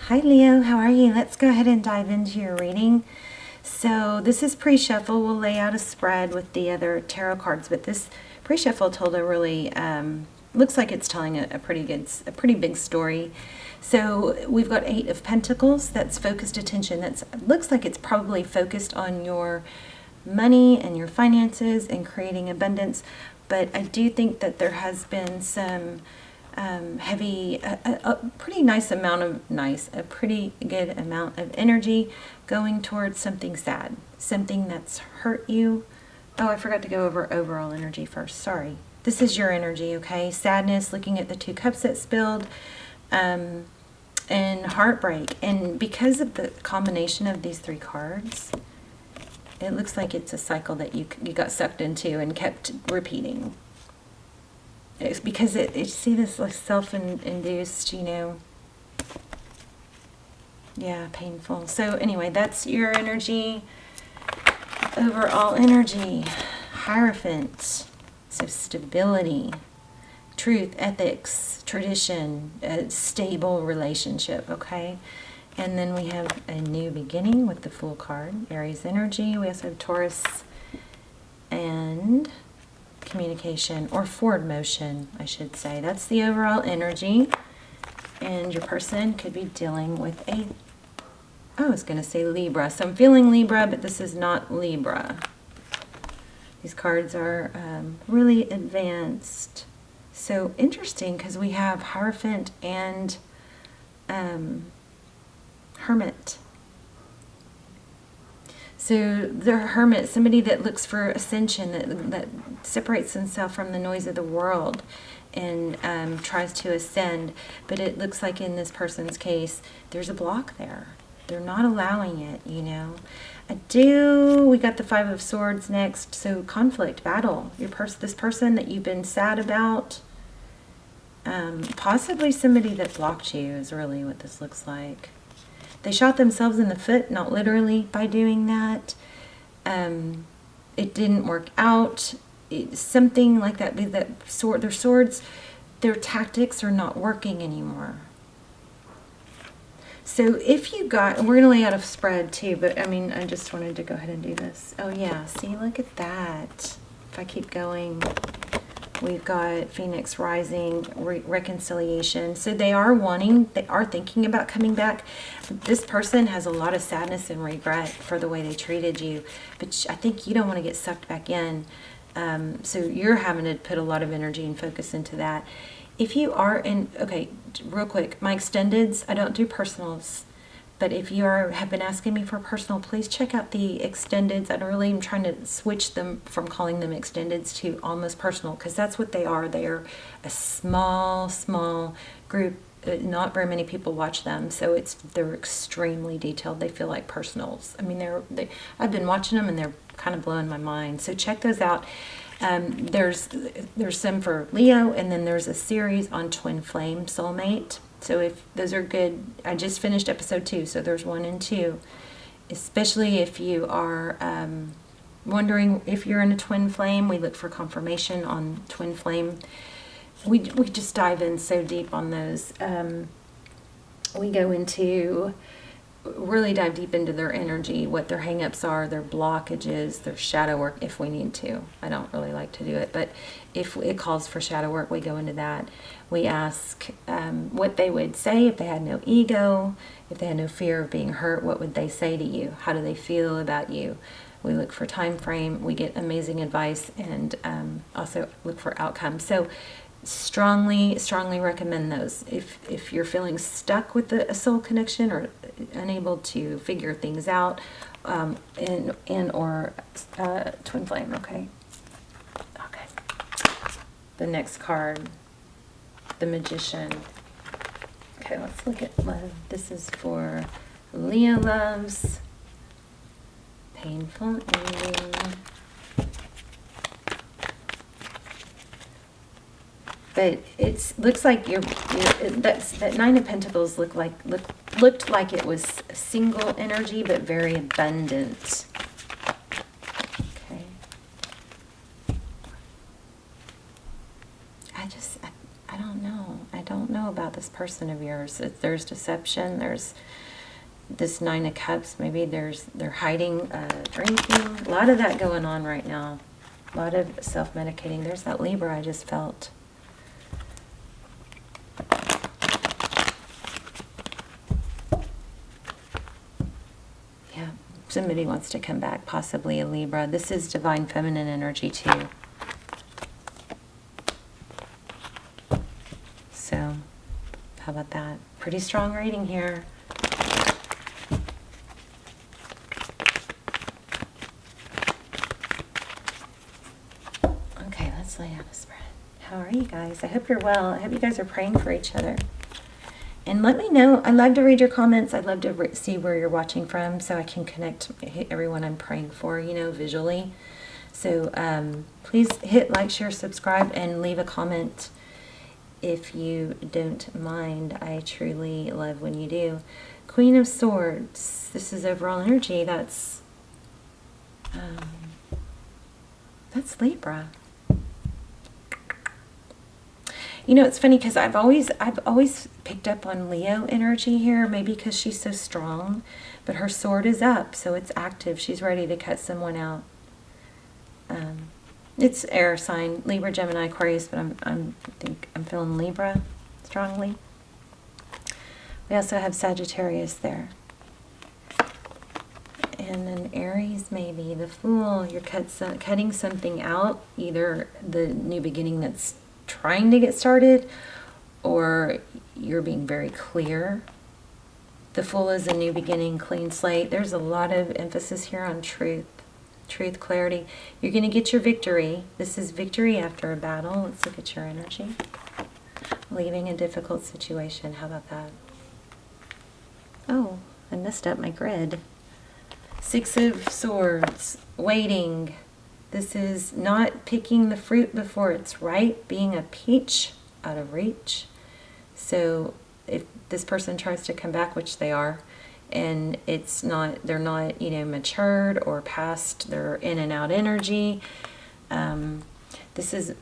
Hi Leo, how are you? Let's go ahead and dive into your reading. So this is pre-shuffle. We'll lay out a spread with the other tarot cards, but this pre-shuffle told a really, looks like it's telling a pretty big story. So we've got 8 of Pentacles. That's focused attention. That's looks like it's probably focused on your money and your finances and creating abundance. But I do think that there has been some a pretty good amount of energy going towards something sad, something that's hurt you. Oh, I forgot to go over overall energy first. Sorry. This is your energy, okay? Sadness, looking at the 2 cups that spilled, and heartbreak. And because of the combination of these 3 cards, it looks like it's a cycle that you got sucked into and kept repeating. It's because you see this like self-induced, yeah, painful. So anyway, that's your energy, overall energy, Hierophant. So stability, truth, ethics, tradition, a stable relationship, okay? And then we have a new beginning with the Fool card, Aries energy. We also have Taurus and communication, or forward motion, I should say. That's the overall energy. And your person could be dealing with I was going to say Libra. So I'm feeling Libra, but this is not Libra. These cards are really advanced. So interesting, because we have Hierophant and Hermit. So the Hermit, somebody that looks for ascension, that separates himself from the noise of the world and tries to ascend. But it looks like in this person's case, there's a block there. They're not allowing it, we got the 5 of Swords next. So conflict, battle. This person that you've been sad about, possibly somebody that blocked you is really what this looks like. They shot themselves in the foot, not literally by doing that. It didn't work out. Something like that. Their swords, their tactics are not working anymore. So if you got, we're going to lay out a spread too, but I just wanted to go ahead and do this. Oh yeah, see, look at that. If I keep going, we've got Phoenix rising, reconciliation. So they are thinking about coming back. This person has a lot of sadness and regret for the way they treated you, but I think you don't want to get sucked back in. So you're having to put a lot of energy and focus into that. If you are okay, real quick, my extendeds, I don't do personals, but if you have been asking me for personal, please check out the extendeds. I really am trying to switch them from calling them extendeds to almost personal, because that's what they are. They are a small group. Not very many people watch them, so they're extremely detailed. They feel like personals. I've been watching them and they're kind of blowing my mind. So check those out. There's some for Leo, and then there's a series on twin flame soulmate. So if those are good, I just finished episode 2, so there's 1 and 2. Especially if you are wondering if you're in a twin flame, we look for confirmation on twin flame. We just dive in so deep on those. We go into, really dive deep into their energy, what their hang-ups are, their blockages, their shadow work if we need to. I don't really like to do it, but if it calls for shadow work, we go into that. We ask what they would say if they had no ego, if they had no fear of being hurt. What would they say to you? How do they feel about you? We look for time frame. We get amazing advice, and also look for outcomes. So strongly recommend those if you're feeling stuck with a soul connection or unable to figure things out, or twin flame. Okay. The next card, the Magician. Okay, let's look at love. This is for Leo loves, painful ending. But it looks like that 9 of Pentacles looked like it was single energy, but very abundant. Okay. I don't know about this person of yours. There's deception. There's this Nine of Cups. Maybe they're hiding, drinking. A lot of that going on right now. A lot of self-medicating. There's that Libra I just felt. Yeah, somebody wants to come back, possibly a Libra. This is divine feminine energy too. So, how about that? Pretty strong reading here. Okay, let's lay out a spread. How are you guys? I hope you're well. I hope you guys are praying for each other. And let me know. I love to read your comments. I'd love to see where you're watching from so I can connect everyone I'm praying for, you know, visually. So please hit like, share, subscribe, and leave a comment if you don't mind. I truly love when you do. Queen of Swords. This is overall energy. That's Libra. You know, it's funny because I've always picked up on Leo energy here, maybe because she's so strong, but her sword is up, so it's active. She's ready to cut someone out. It's air sign, Libra, Gemini, Aquarius, but I think I'm feeling Libra strongly. We also have Sagittarius there. And then Aries, maybe the Fool. You're cutting something out, either the new beginning that's trying to get started, or you're being very clear. The Fool is a new beginning, clean slate. There's a lot of emphasis here on truth, clarity. You're going to get your victory. This is victory after a battle. Let's look at your energy. Leaving a difficult situation. How about that? Oh, I messed up my grid. Six of Swords, waiting. This is not picking the fruit before it's ripe, being a peach out of reach. So if this person tries to come back, which they are, and they're not, you know, matured or past their in and out energy. This is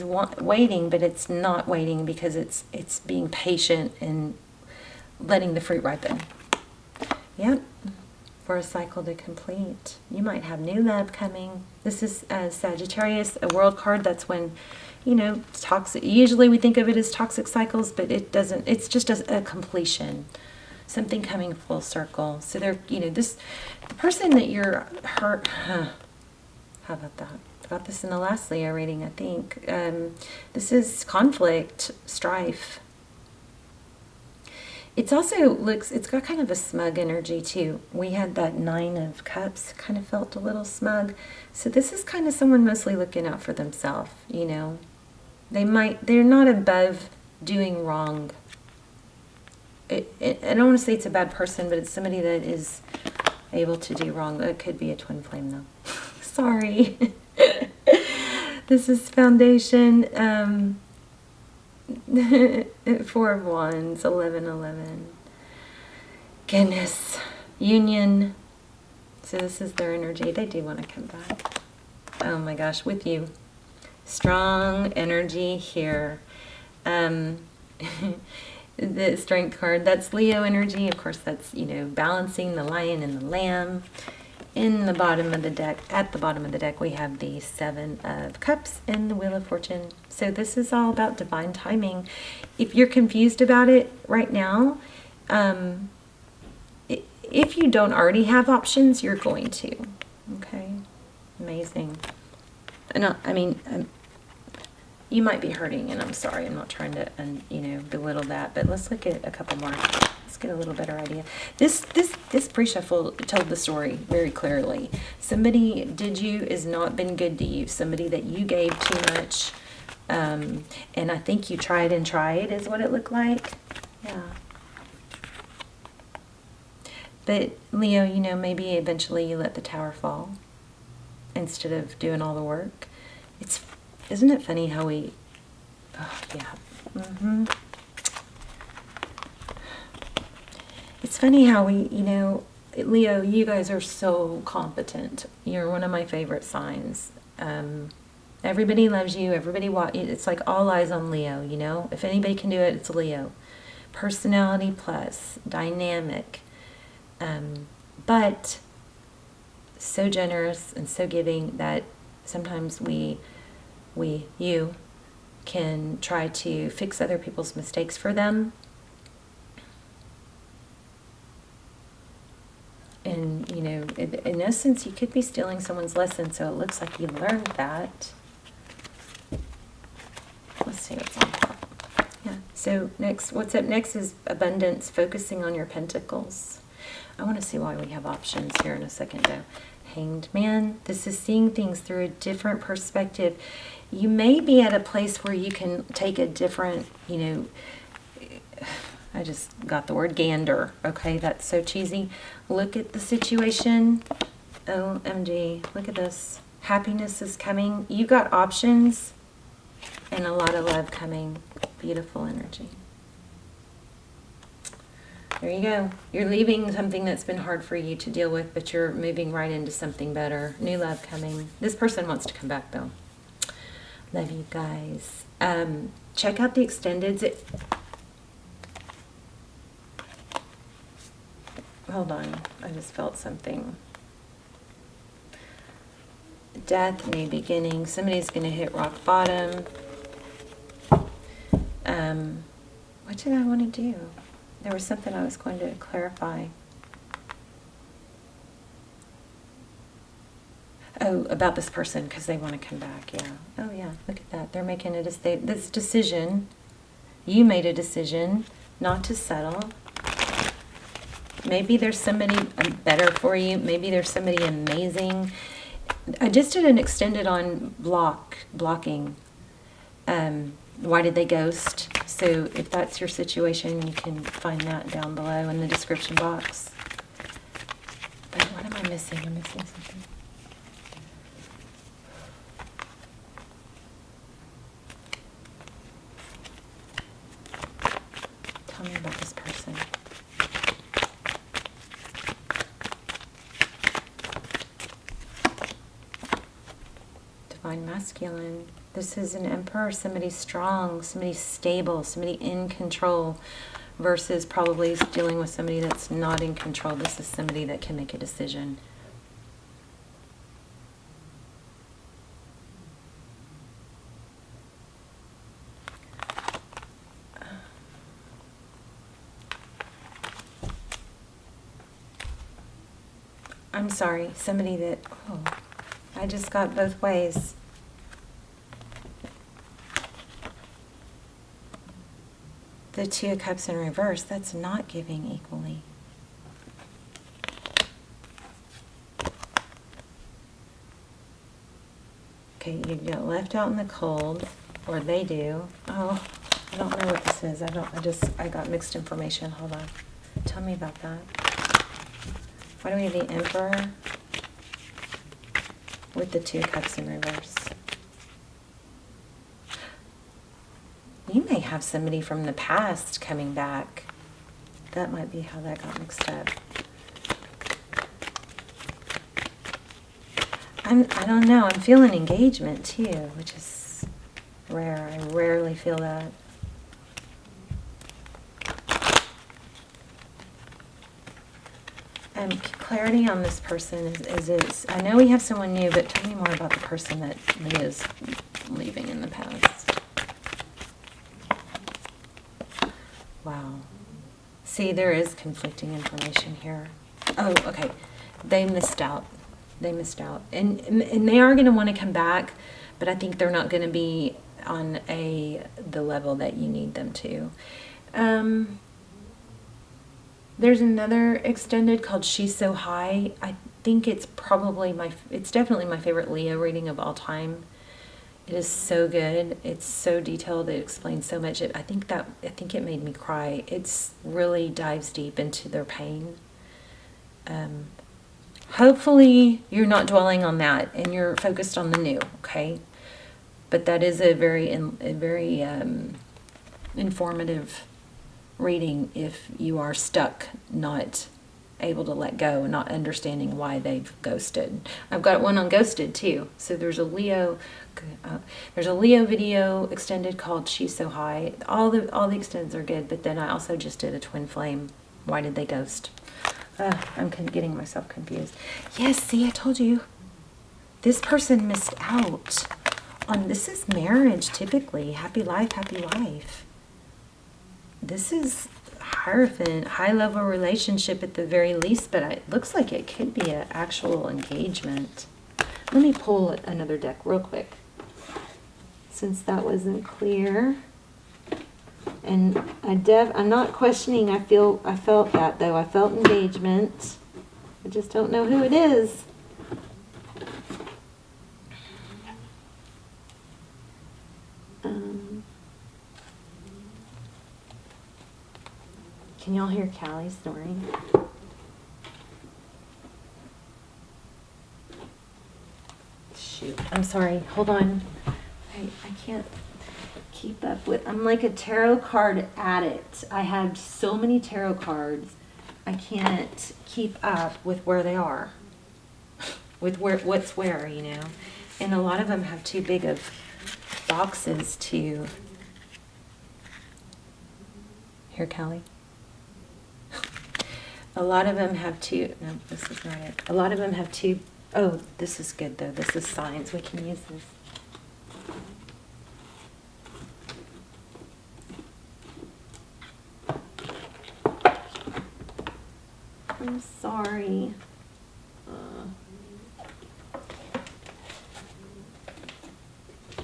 waiting, but it's not waiting because it's being patient and letting the fruit ripen. Yep. For a cycle to complete. You might have new love coming. This is Sagittarius, a world card. That's when, you know, toxic. Usually we think of it as toxic cycles, but it doesn't. It's just a completion, something coming full circle. So they're, you know, the person that you're hurt. How about that? I got this in the last Leo reading, I think. This is conflict, strife. It's also it's got kind of a smug energy too. We had that Nine of Cups, kind of felt a little smug. So this is kind of someone mostly looking out for themselves, you know. They're not above doing wrong. I don't want to say it's a bad person, but it's somebody that is able to do wrong. It could be a twin flame though. Sorry. This is Foundation. Four of Wands, 11. Goodness. Union. So this is their energy. They do want to come back. Oh my gosh, with you. Strong energy here. The Strength card, that's Leo energy. Of course, that's, you know, balancing the lion and the lamb. In the bottom of the deck, at the bottom of the deck, we have the Seven of Cups and the Wheel of Fortune. So this is all about divine timing. If you're confused about it right now, if you don't already have options, you're going to. Okay? Amazing. You might be hurting, and I'm sorry. I'm not trying to, you know, belittle that. But let's look at a couple more. Let's get a little better idea. This pre-shuffle told the story very clearly. Somebody is not been good to you. Somebody that you gave too much, and I think you tried is what it looked like. Yeah. But Leo, you know, maybe eventually you let the tower fall instead of doing all the work. Isn't it funny how we, oh yeah. It's funny how we, you know, Leo, you guys are so competent. You're one of my favorite signs. Everybody loves you. It's like all eyes on Leo, you know. If anybody can do it, it's Leo. personality plus, dynamic, but so generous and so giving that sometimes you can try to fix other people's mistakes for them. And, you know, in essence, you could be stealing someone's lesson, so it looks like you learned that. Let's see what's on top. Yeah, so next, what's up next is abundance, focusing on your pentacles. I want to see why we have options here in a second, though. Hanged Man, this is seeing things through a different perspective. You may be at a place where you can take a different, you know, I just got the word gander. Okay, that's so cheesy. Look at the situation. OMG, look at this. Happiness is coming. You got options and a lot of love coming. Beautiful energy. There you go. You're leaving something that's been hard for you to deal with, but you're moving right into something better. New love coming. This person wants to come back, though. Love you guys. Check out the extendeds. Hold on. I just felt something. Death, new beginning. Somebody's going to hit rock bottom. What did I want to do? There was something I was going to clarify. Oh, about this person, because they want to come back, yeah. Oh, yeah, look at that. They're making this decision. You made a decision not to settle. Maybe there's somebody better for you. Maybe there's somebody amazing. I just did an extended on blocking. Why did they ghost? So if that's your situation, you can find that down below in the description box. But what am I missing? I'm missing something. Tell me about this person. Divine masculine. This is an emperor, somebody strong, somebody stable, somebody in control, versus probably dealing with somebody that's not in control. This is somebody that can make a decision. I'm sorry, somebody that, oh, I just got both ways. The Two of Cups in reverse, that's not giving equally. Okay, you get left out in the cold, or they do. Oh, I don't know what this is. I got mixed information. Hold on. Tell me about that. Why do we have the Emperor with the Two of Cups in reverse? You may have somebody from the past coming back. That might be how that got mixed up. I don't know. I'm feeling engagement too, which is rare. I rarely feel that. Clarity on this person is I know we have someone new, but tell me more about the person that is leaving in the past. Wow. See, there is conflicting information here. Oh, okay. They missed out. They missed out. And they are going to want to come back, but I think they're not going to be on the level that you need them to. There's another extended called She's So High. I think it's it's definitely my favorite Leo reading of all time. It is so good. It's so detailed. It explains so much. I think it made me cry. It's really dives deep into their pain. Hopefully you're not dwelling on that and you're focused on the new, okay? But that is a very informative reading if you are stuck not able to let go and not understanding why they've ghosted. I've got one on ghosted too. So there's a Leo video extended called She's So High. All the extends are good, but then I also just did a twin flame. Why did they ghost? I'm getting myself confused. Yes, see, I told you. This person missed out on, this is marriage typically. Happy life, happy life. This is Hierophant, high-level relationship at the very least, but it looks like it could be an actual engagement. Let me pull another deck real quick, since that wasn't clear. And I'm not questioning. I felt that though. I felt engagement. I just don't know who it is. Can y'all hear Callie snoring? Shoot, I'm sorry. Hold on. I can't keep up with. I'm like a tarot card addict. I have so many tarot cards. I can't keep up with where they are. With what's where, you know. And a lot of them have too big of boxes to. Here, Callie. A lot of them have two, no, this is not it. A lot of them have two, oh, this is good though. This is signs. We can use this. I'm sorry.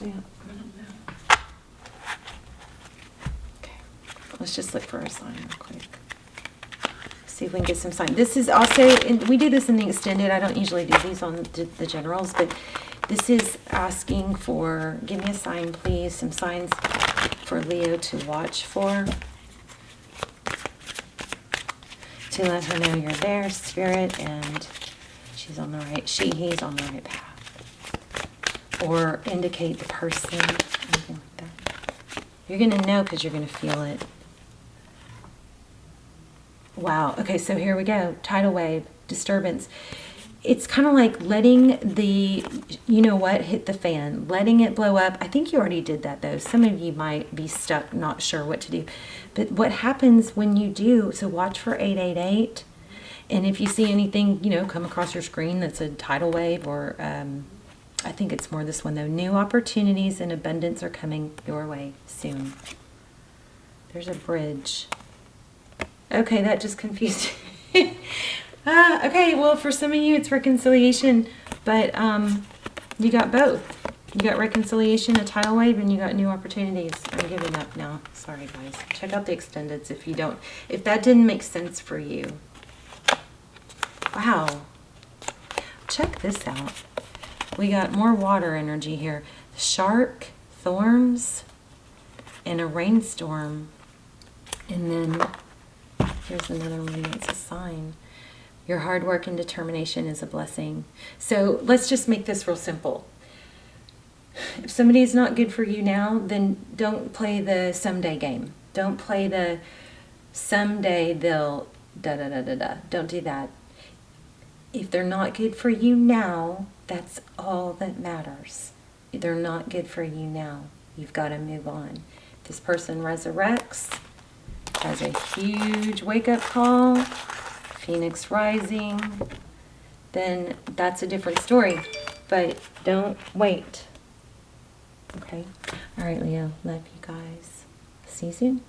Yeah, I don't know. Okay, let's just look for a sign real quick. See if we can get some sign. This is also, we do this in the extended. I don't usually do these on the generals, but this is asking for, give me a sign, please. Some signs for Leo to watch for. To let her know you're there, Spirit, and she's on the right, he's on the right path. Or indicate the person, anything like that. You're going to know because you're going to feel it. Wow. Okay, so here we go. Tidal wave, disturbance. It's kind of like letting the, you know what, hit the fan, letting it blow up. I think you already did that though. Some of you might be stuck, not sure what to do. But what happens when you do, so watch for 888. And if you see anything, you know, come across your screen that's a tidal wave or, I think it's more this one though. New opportunities and abundance are coming your way soon. There's a bridge. Okay, that just confused me. Okay, well, for some of you, it's reconciliation, but you got both. You got reconciliation, a tidal wave, and you got new opportunities. I'm giving up now. Sorry, guys. Check out the extendeds if that didn't make sense for you. Wow. Check this out. We got more water energy here. Shark, thorns, and a rainstorm. And then here's another one that's a sign. Your hard work and determination is a blessing. So let's just make this real simple. If somebody is not good for you now, then don't play the someday game. Don't play the someday they'll da-da-da-da-da. Don't do that. If they're not good for you now, that's all that matters. If they're not good for you now, you've got to move on. If this person resurrects, has a huge wake-up call, Phoenix rising, then that's a different story. But don't wait. Okay? All right, Leo. Love you guys. See you soon.